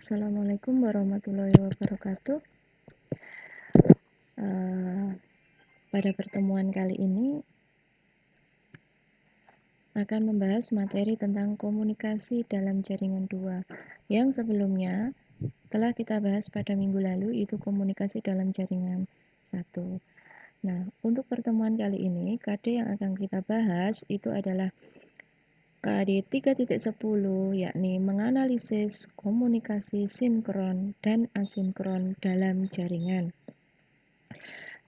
Assalamualaikum warahmatullahi wabarakatuh. Pada pertemuan kali ini akan membahas materi tentang komunikasi dalam jaringan dua. Yang sebelumnya telah kita bahas pada minggu lalu, itu komunikasi dalam jaringan satu. Nah, untuk pertemuan kali ini, KD yang akan kita bahas itu adalah KD 3.10, yakni menganalisis komunikasi sinkron dan asinkron dalam jaringan.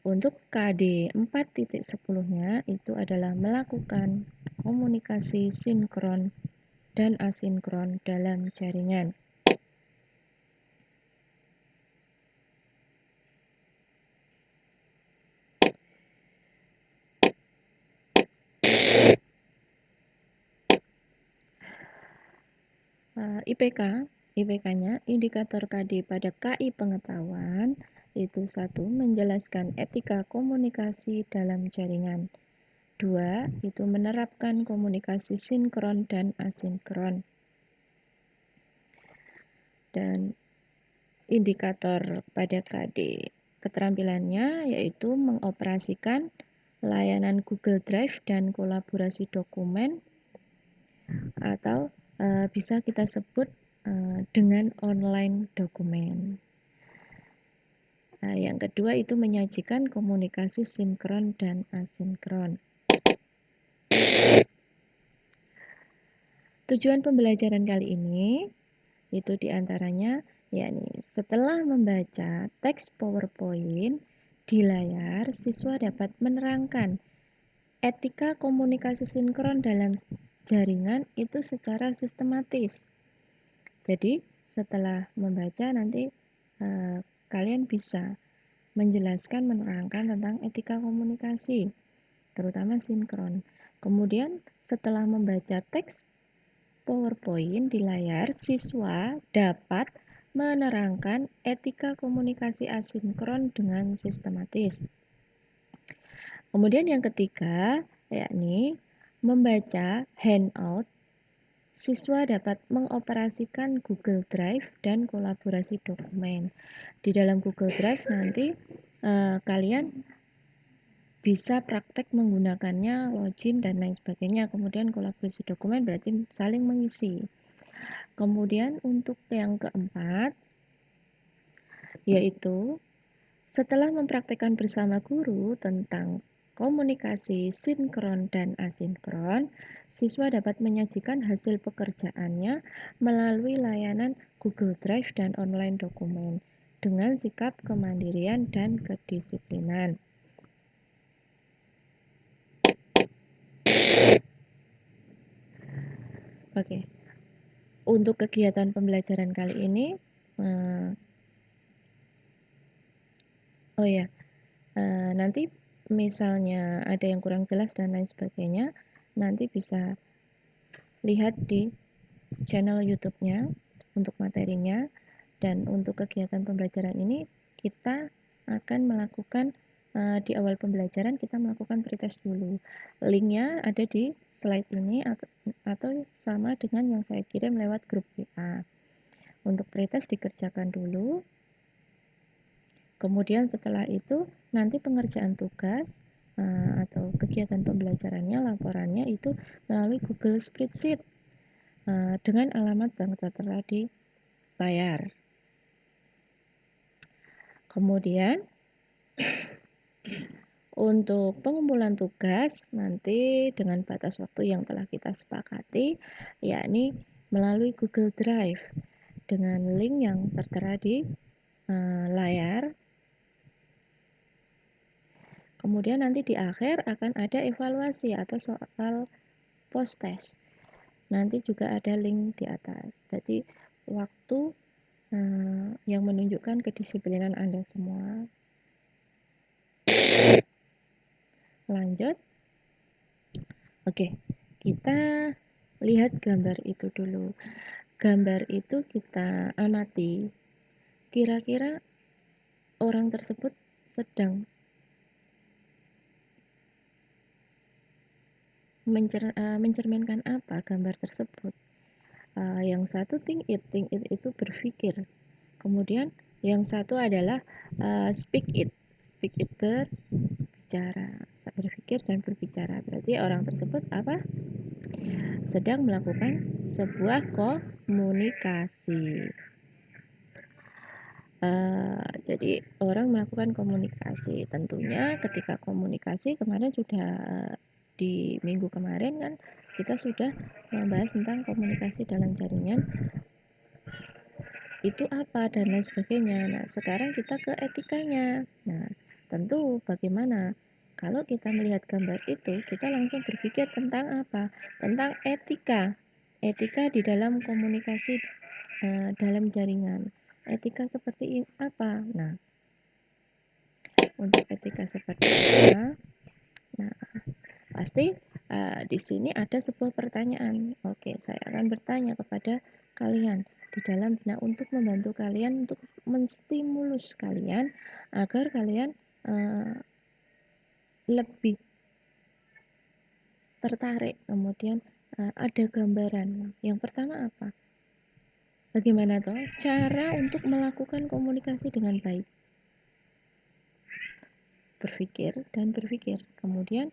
Untuk KD 4.10-nya itu adalah melakukan komunikasi sinkron dan asinkron dalam jaringan. IPK-nya indikator KD pada KI pengetahuan itu 1. Menjelaskan etika komunikasi dalam jaringan. 2. Itu menerapkan komunikasi sinkron dan asinkron. Dan indikator pada KD keterampilannya yaitu mengoperasikan layanan Google Drive dan kolaborasi dokumen, atau bisa kita sebut dengan online dokumen. Yang kedua itu menyajikan komunikasi sinkron dan asinkron. Tujuan pembelajaran kali ini itu diantaranya yakni setelah membaca teks PowerPoint di layar, siswa dapat menerangkan etika komunikasi sinkron dalam jaringan itu secara sistematis. Jadi setelah membaca nanti kalian bisa menjelaskan, menerangkan tentang etika komunikasi, terutama sinkron. Kemudian setelah membaca teks PowerPoint di layar, siswa dapat menerangkan etika komunikasi asinkron dengan sistematis. Kemudian yang ketiga, yakni membaca handout, siswa dapat mengoperasikan Google Drive dan kolaborasi dokumen. Di dalam Google Drive nanti kalian bisa praktek menggunakannya, login dan lain sebagainya. Kemudian kolaborasi dokumen berarti saling mengisi. Kemudian untuk yang keempat, yaitu setelah mempraktekkan bersama guru tentang komunikasi sinkron dan asinkron, siswa dapat menyajikan hasil pekerjaannya melalui layanan Google Drive dan online dokumen dengan sikap kemandirian dan kedisiplinan. Oke. Untuk kegiatan pembelajaran kali ini, nanti misalnya ada yang kurang jelas dan lain sebagainya, nanti bisa lihat di channel YouTube-nya untuk materinya. Dan untuk kegiatan pembelajaran ini kita akan melakukan di awal pembelajaran kita melakukan pretest dulu. Linknya ada di slide ini atau sama dengan yang saya kirim lewat grup WA. Untuk pretest dikerjakan dulu. Kemudian setelah itu nanti pengerjaan tugas atau kegiatan pembelajarannya, laporannya itu melalui Google Spreadsheet dengan alamat yang tertera di layar. Kemudian untuk pengumpulan tugas nanti dengan batas waktu yang telah kita sepakati, yakni melalui Google Drive dengan link yang tertera di layar. Kemudian nanti di akhir akan ada evaluasi atau soal post test. Nanti juga ada link di atas. Jadi waktu yang menunjukkan kedisiplinan Anda semua. Lanjut. Oke, kita lihat gambar itu dulu. Gambar itu kita amati. Kira-kira orang tersebut sedang mencerminkan apa gambar tersebut? Yang satu think it itu berpikir. Kemudian yang satu adalah speak it berbicara, berpikir dan berbicara. Berarti orang tersebut apa? Sedang melakukan sebuah komunikasi. Jadi orang melakukan komunikasi. Tentunya ketika komunikasi kemarin sudah di minggu kemarin kan kita sudah membahas tentang komunikasi dalam jaringan itu apa dan lain sebagainya. Nah, sekarang kita ke etikanya. Nah, tentu bagaimana? Kalau kita melihat gambar itu, kita langsung berpikir tentang apa? Tentang etika. Etika di dalam komunikasi dalam jaringan. Etika seperti apa? Nah, untuk etika seperti apa? Nah, pasti di sini ada sebuah pertanyaan. Oke, saya akan bertanya kepada kalian di dalam untuk membantu kalian untuk menstimulus kalian agar kalian lebih tertarik. Kemudian ada gambaran. Yang pertama apa? Bagaimana toh cara untuk melakukan komunikasi dengan baik? Berpikir dan berpikir. Kemudian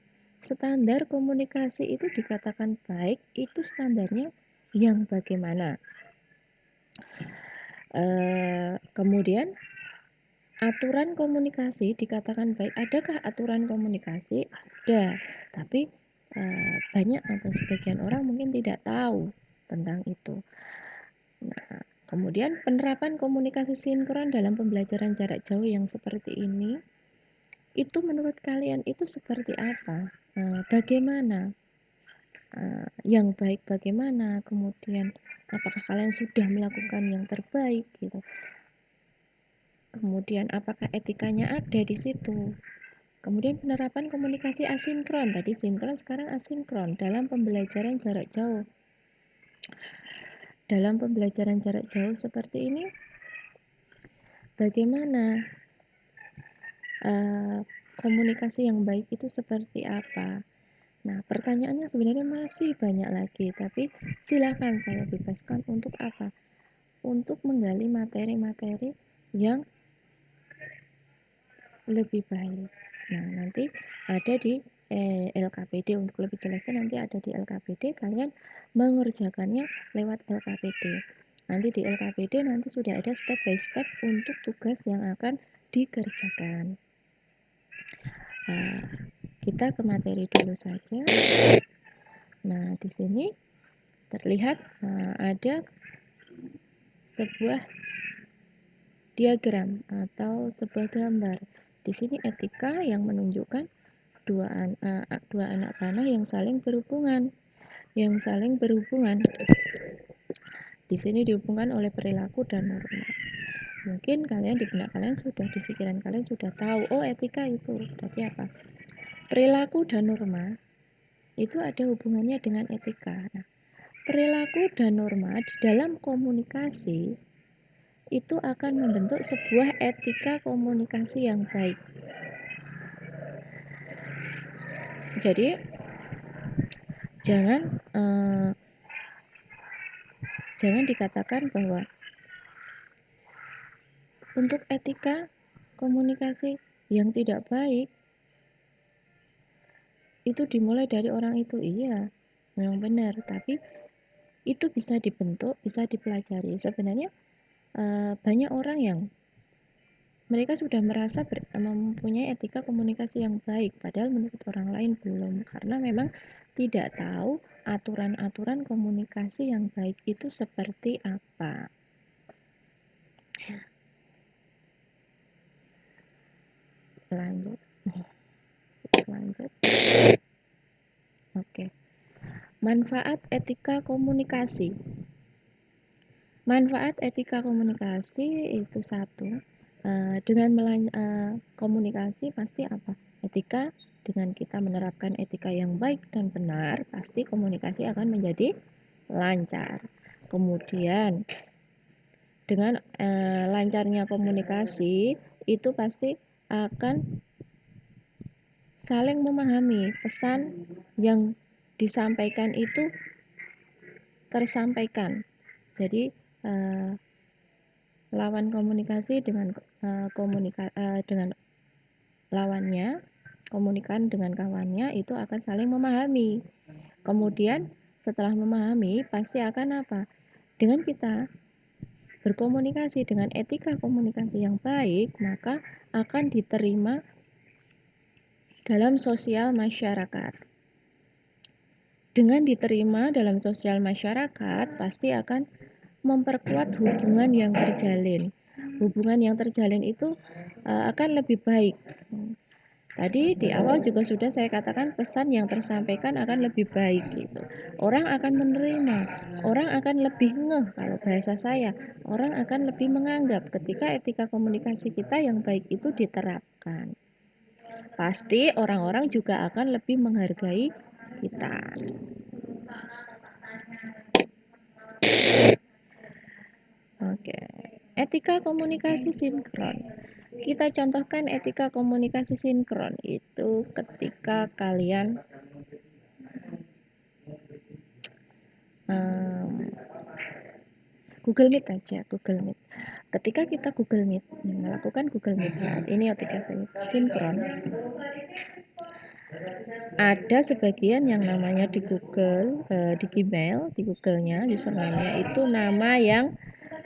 standar komunikasi itu dikatakan baik, itu standarnya yang bagaimana? Kemudian aturan komunikasi dikatakan baik. Adakah aturan komunikasi? Ada, tapi banyak atau sebagian orang mungkin tidak tahu tentang itu. Nah, kemudian penerapan komunikasi sinkron dalam pembelajaran jarak jauh yang seperti ini, itu menurut kalian itu seperti apa? Bagaimana? Yang baik bagaimana? Kemudian apakah kalian sudah melakukan yang terbaik gitu? Kemudian apakah etikanya ada di situ? Kemudian penerapan komunikasi asinkron, tadi sinkron sekarang asinkron dalam pembelajaran jarak jauh. Dalam pembelajaran jarak jauh seperti ini, bagaimana komunikasi yang baik itu seperti apa? Nah, pertanyaannya sebenarnya masih banyak lagi, tapi silakan saya bebaskan untuk apa? Untuk menggali materi-materi yang lebih baik. Nah, nanti ada di LKPD, untuk lebih jelasnya nanti ada di LKPD, kalian mengerjakannya lewat LKPD. Nanti di LKPD nanti sudah ada step by step untuk tugas yang akan dikerjakan. Nah, kita ke materi dulu saja. Nah, di sini terlihat ada sebuah diagram atau sebuah gambar. Di sini etika yang menunjukkan dua anak panah yang saling berhubungan. Di sini dihubungkan oleh perilaku dan norma. Mungkin kalian di benak kalian sudah, di pikiran kalian sudah tahu, oh etika itu berarti apa? Perilaku dan norma itu ada hubungannya dengan etika. Nah, perilaku dan norma di dalam komunikasi itu akan membentuk sebuah etika komunikasi yang baik. Jadi jangan dikatakan bahwa untuk etika komunikasi yang tidak baik itu dimulai dari orang itu. Iya, memang benar, tapi itu bisa dibentuk, bisa dipelajari. Sebenarnya banyak orang yang mereka sudah merasa mempunyai etika komunikasi yang baik, padahal menurut orang lain belum, karena memang tidak tahu aturan-aturan komunikasi yang baik itu seperti apa. Lanjut. Oke. Manfaat etika komunikasi. Manfaat etika komunikasi itu satu, dengan komunikasi pasti apa? Etika, dengan kita menerapkan etika yang baik dan benar, pasti komunikasi akan menjadi lancar. Kemudian dengan lancarnya komunikasi itu pasti akan saling memahami pesan yang disampaikan itu tersampaikan. Jadi lawan komunikasi dengan dengan lawannya, komunikan dengan kawannya itu akan saling memahami. Kemudian setelah memahami pasti akan apa? Dengan kita berkomunikasi dengan etika komunikasi yang baik, maka akan diterima dalam sosial masyarakat. Dengan diterima dalam sosial masyarakat, pasti akan memperkuat hubungan yang terjalin. Hubungan yang terjalin itu akan lebih baik. Tadi di awal juga sudah saya katakan pesan yang tersampaikan akan lebih baik gitu. Orang akan menerima, orang akan lebih ngeh kalau bahasa saya. Orang akan lebih menganggap ketika etika komunikasi kita yang baik itu diterapkan. Pasti orang-orang juga akan lebih menghargai kita. Oke. Etika komunikasi sinkron. Kita contohkan etika komunikasi sinkron itu ketika kalian Google Meet aja, Google Meet. Ketika kita Google Meet, melakukan Google Meet saat ini etika sinkron, ada sebagian yang namanya di Google, di Gmail, di Google-nya, username-nya itu nama yang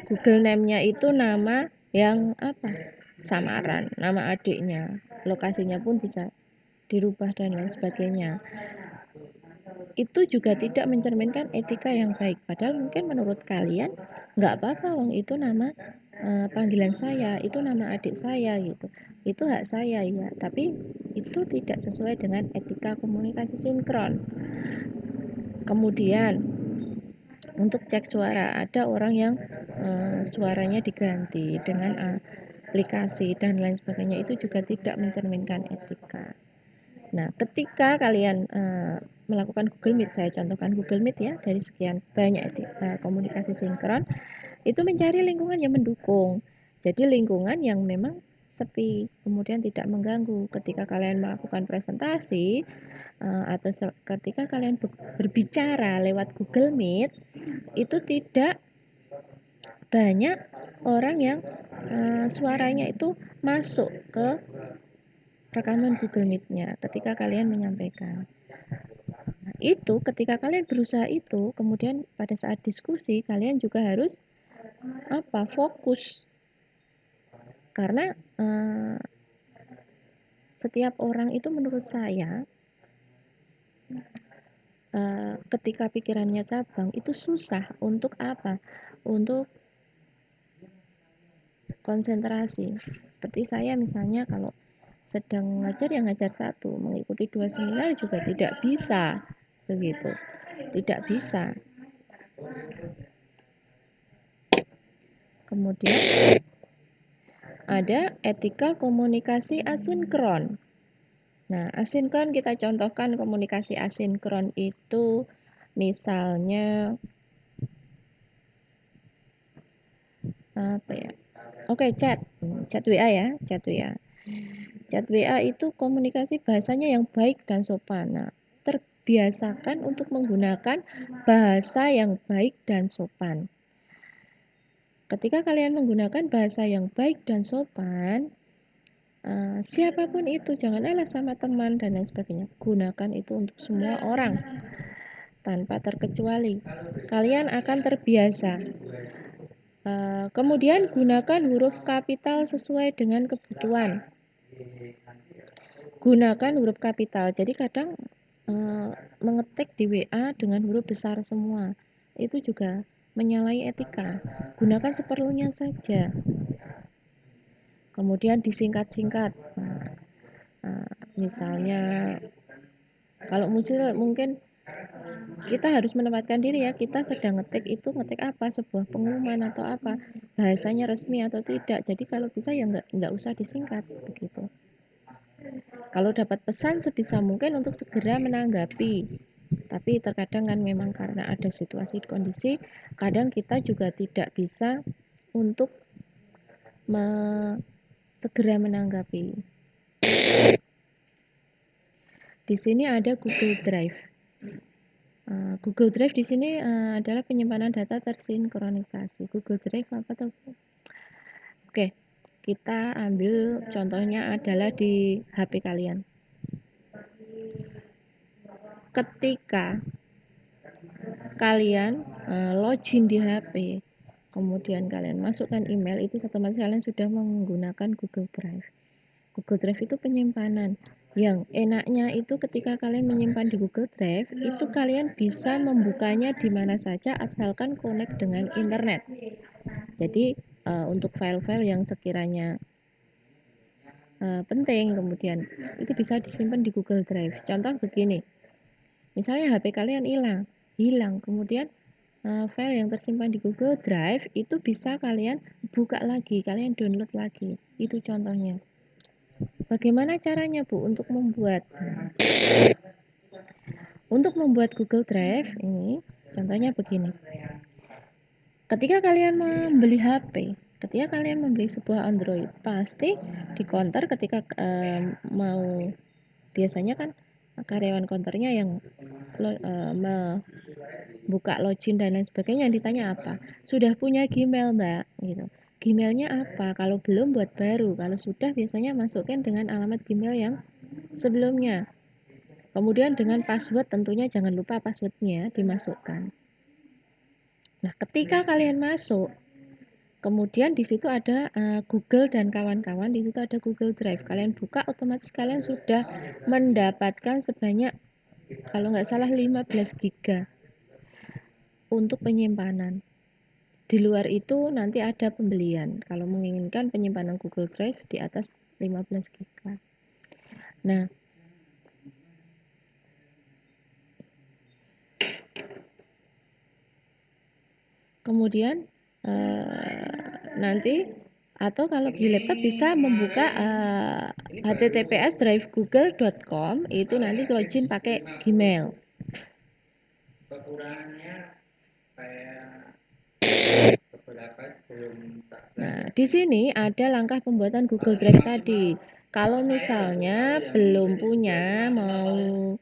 Google name-nya itu nama yang apa? Samaran, nama adiknya, lokasinya pun bisa dirubah dan lain sebagainya. Itu juga tidak mencerminkan etika yang baik. Padahal mungkin menurut kalian nggak apa-apa, wong itu nama panggilan saya, itu nama adik saya gitu. Itu hak saya ya, tapi itu tidak sesuai dengan etika komunikasi sinkron. Kemudian untuk cek suara, ada orang yang suaranya diganti dengan aplikasi dan lain sebagainya, itu juga tidak mencerminkan etika. Nah, ketika kalian melakukan Google Meet, saya contohkan Google Meet ya, dari sekian banyak komunikasi sinkron, itu mencari lingkungan yang mendukung. Jadi lingkungan yang memang sepi, kemudian tidak mengganggu. Ketika kalian melakukan presentasi atau ketika kalian berbicara lewat Google Meet, itu tidak banyak orang yang suaranya itu masuk ke rekaman Google Meet-nya ketika kalian menyampaikan. Nah, itu ketika kalian berusaha itu, kemudian pada saat diskusi kalian juga harus fokus. Karena setiap orang itu menurut saya ketika pikirannya cabang itu susah untuk apa? Untuk konsentrasi. Seperti saya misalnya kalau sedang ngajar ya ngajar satu, mengikuti 2 seminar juga tidak bisa, begitu, tidak bisa. Kemudian ada etika komunikasi asinkron. Nah, asinkron kita contohkan komunikasi asinkron itu misalnya apa ya? Oke, chat WA ya, chat WA. Chat WA itu komunikasi bahasanya yang baik dan sopan. Nah, terbiasakan untuk menggunakan bahasa yang baik dan sopan. Ketika kalian menggunakan bahasa yang baik dan sopan, siapapun itu, janganlah sama teman dan lain sebagainya. Gunakan itu untuk semua orang tanpa terkecuali. Kalian akan terbiasa. Kemudian gunakan huruf kapital sesuai dengan kebutuhan. Gunakan huruf kapital. Jadi kadang mengetik di WA dengan huruf besar semua, itu juga menyalahi etika. Gunakan seperlunya saja. Kemudian disingkat-singkat. Misalnya kalau mungkin kita harus menempatkan diri ya, kita sedang ngetik itu ngetik apa, sebuah pengumuman atau apa, bahasanya resmi atau tidak. Jadi kalau bisa ya nggak usah disingkat begitu. Kalau dapat pesan sebisa mungkin untuk segera menanggapi. Tapi terkadang kan memang karena ada situasi kondisi, kadang kita juga tidak bisa untuk segera menanggapi. Di sini ada Google Drive. Google Drive di sini adalah penyimpanan data tersinkronisasi. Google Drive apa tuh? Oke, kita ambil contohnya adalah di HP kalian. Ketika kalian login di HP, kemudian kalian masukkan email, itu otomatis kalian sudah menggunakan Google Drive. Google Drive itu penyimpanan. Yang enaknya itu ketika kalian menyimpan di Google Drive, itu kalian bisa membukanya di mana saja asalkan connect dengan internet. Jadi untuk file-file yang sekiranya penting kemudian itu bisa disimpan di Google Drive. Contoh begini, misalnya HP kalian hilang, kemudian file yang tersimpan di Google Drive itu bisa kalian buka lagi, kalian download lagi. Itu contohnya. Bagaimana caranya Bu untuk membuat? Untuk membuat Google Drive ini contohnya begini. Ketika kalian membeli HP, ketika kalian membeli sebuah Android, pasti di counter ketika mau biasanya kan karyawan counternya yang buka login dan lain sebagainya, yang ditanya apa? Sudah punya Gmail, Mbak? Gitu. Gmailnya apa? Kalau belum buat baru, kalau sudah biasanya masukkan dengan alamat Gmail yang sebelumnya. Kemudian dengan password tentunya jangan lupa passwordnya dimasukkan. Nah, ketika kalian masuk, kemudian di situ ada Google dan kawan-kawan, di situ ada Google Drive. Kalian buka, otomatis kalian sudah mendapatkan sebanyak kalau nggak salah 15 giga untuk penyimpanan. Di luar itu nanti ada pembelian. Kalau menginginkan penyimpanan Google Drive di atas 15 giga. Nah, kemudian nanti atau kalau di laptop bisa membuka https drivegoogle.com, itu nanti login pakai Gmail. Nah, di sini ada langkah pembuatan Google Drive tadi. Kalau misalnya belum punya, mau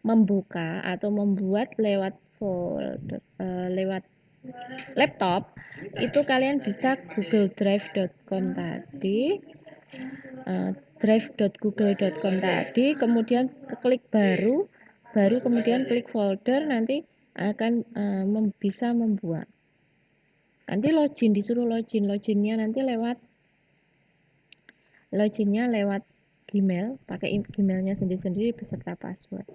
membuka atau membuat lewat folder, lewat laptop, itu kalian bisa googledrive.com tadi, drive.google.com tadi, kemudian klik baru kemudian klik folder, nanti akan bisa membuat. Nanti login, disuruh loginnya nanti loginnya lewat Gmail, pakai Gmailnya sendiri-sendiri beserta password.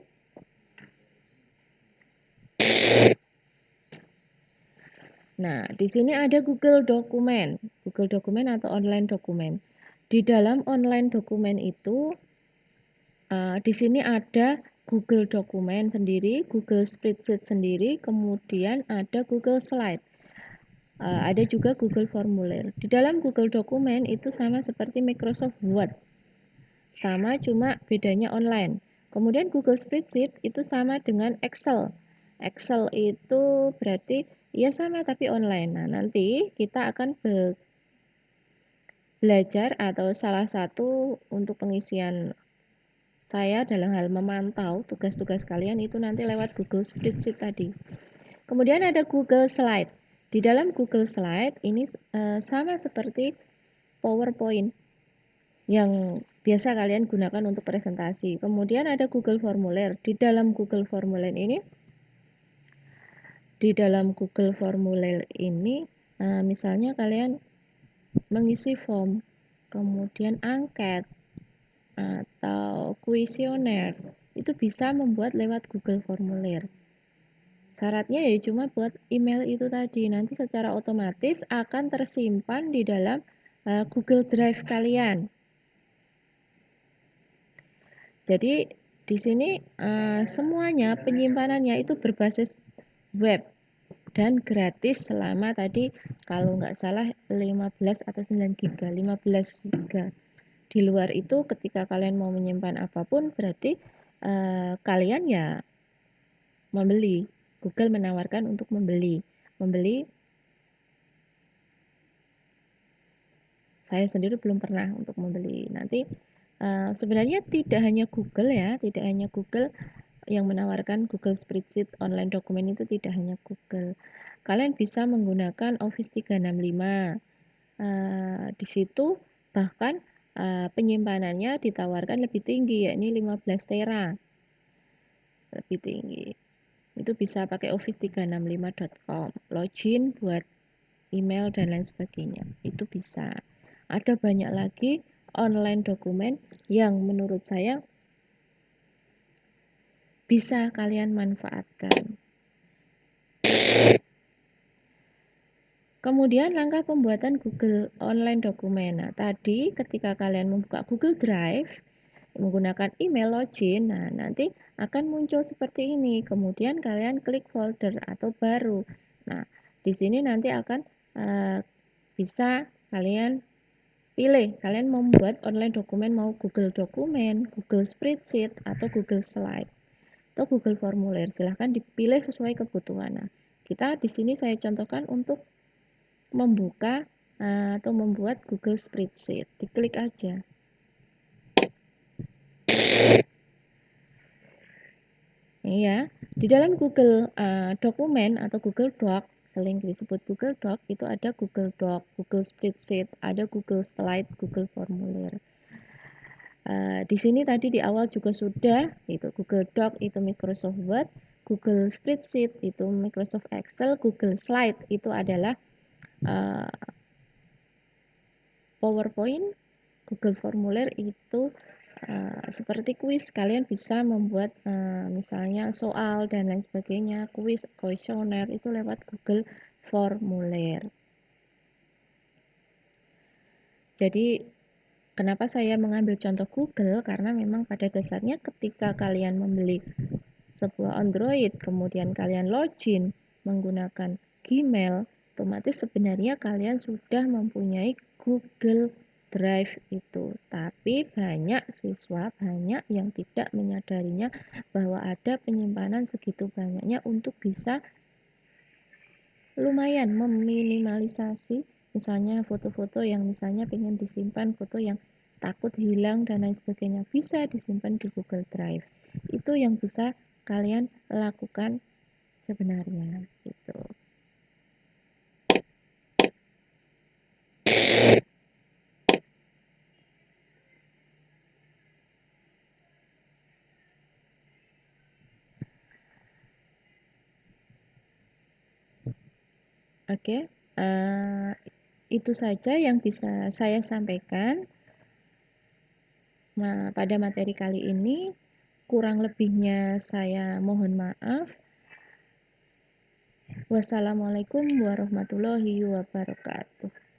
Nah, di sini ada Google Dokumen atau online dokumen. Di dalam online dokumen itu, di sini ada Google Dokumen sendiri, Google Spreadsheet sendiri, kemudian ada Google Slide. Ada juga Google Formulir. Di dalam Google Dokumen itu sama seperti Microsoft Word, sama cuma bedanya online. Kemudian Google Spreadsheet itu sama dengan Excel. Excel itu berarti ya sama tapi online. Nah, nanti kita akan belajar atau salah satu untuk pengisian saya dalam hal memantau tugas-tugas kalian itu nanti lewat Google Spreadsheet tadi. Kemudian ada Google Slide. Di dalam Google Slide ini sama seperti PowerPoint yang biasa kalian gunakan untuk presentasi. Kemudian ada Google Formulir. Di dalam Google Formulir ini, misalnya kalian mengisi form, kemudian angket atau kuesioner, itu bisa membuat lewat Google Formulir. Syaratnya ya cuma buat email itu tadi, nanti secara otomatis akan tersimpan di dalam Google Drive kalian. Jadi di sini semuanya penyimpanannya itu berbasis web dan gratis selama tadi kalau nggak salah 15 atau 9 giga, 15 giga. Di luar itu ketika kalian mau menyimpan apapun berarti kalian ya membeli. Google menawarkan untuk membeli. Saya sendiri belum pernah untuk membeli. Nanti sebenarnya tidak hanya Google ya, tidak hanya Google yang menawarkan Google Spreadsheet online dokumen itu tidak hanya Google. Kalian bisa menggunakan Office 365. Di situ bahkan penyimpanannya ditawarkan lebih tinggi, yakni 15 tera. Lebih tinggi. Itu bisa pakai office365.com. Login buat email dan lain sebagainya. Itu bisa. Ada banyak lagi online dokumen yang menurut saya bisa kalian manfaatkan. Kemudian langkah pembuatan Google Online Dokumen. Nah, tadi ketika kalian membuka Google Drive menggunakan email login, nah nanti akan muncul seperti ini. Kemudian kalian klik folder atau baru. Nah, di sini nanti akan bisa kalian pilih. Kalian membuat online dokumen mau Google Dokumen, Google Spreadsheet, atau Google Slide atau Google Formulir. Silahkan dipilih sesuai kebutuhan. Nah, kita di sini saya contohkan untuk membuka atau membuat Google Spreadsheet. Diklik aja. Iya, di dalam Google Dokumen atau Google Doc, sering disebut Google Doc, itu ada Google Doc, Google Spreadsheet, ada Google Slide, Google Formulir. Di sini tadi di awal juga sudah, itu Google Doc itu Microsoft Word, Google Spreadsheet itu Microsoft Excel, Google Slide itu adalah PowerPoint, Google Formulir itu seperti kuis. Kalian bisa membuat misalnya soal dan lain sebagainya, kuis, kuesioner itu lewat Google Formulir. Jadi kenapa saya mengambil contoh Google? Karena memang pada dasarnya ketika kalian membeli sebuah Android, kemudian kalian login menggunakan Gmail, otomatis sebenarnya kalian sudah mempunyai Google Drive itu. Tapi banyak siswa, banyak yang tidak menyadarinya bahwa ada penyimpanan segitu banyaknya untuk bisa lumayan meminimalisasi misalnya foto-foto yang misalnya pengen disimpan, foto yang takut hilang dan lain sebagainya, bisa disimpan di Google Drive. Itu yang bisa kalian lakukan sebenarnya gitu. Oke, itu saja yang bisa saya sampaikan pada materi kali ini. Kurang lebihnya saya mohon maaf. Wassalamualaikum warahmatullahi wabarakatuh.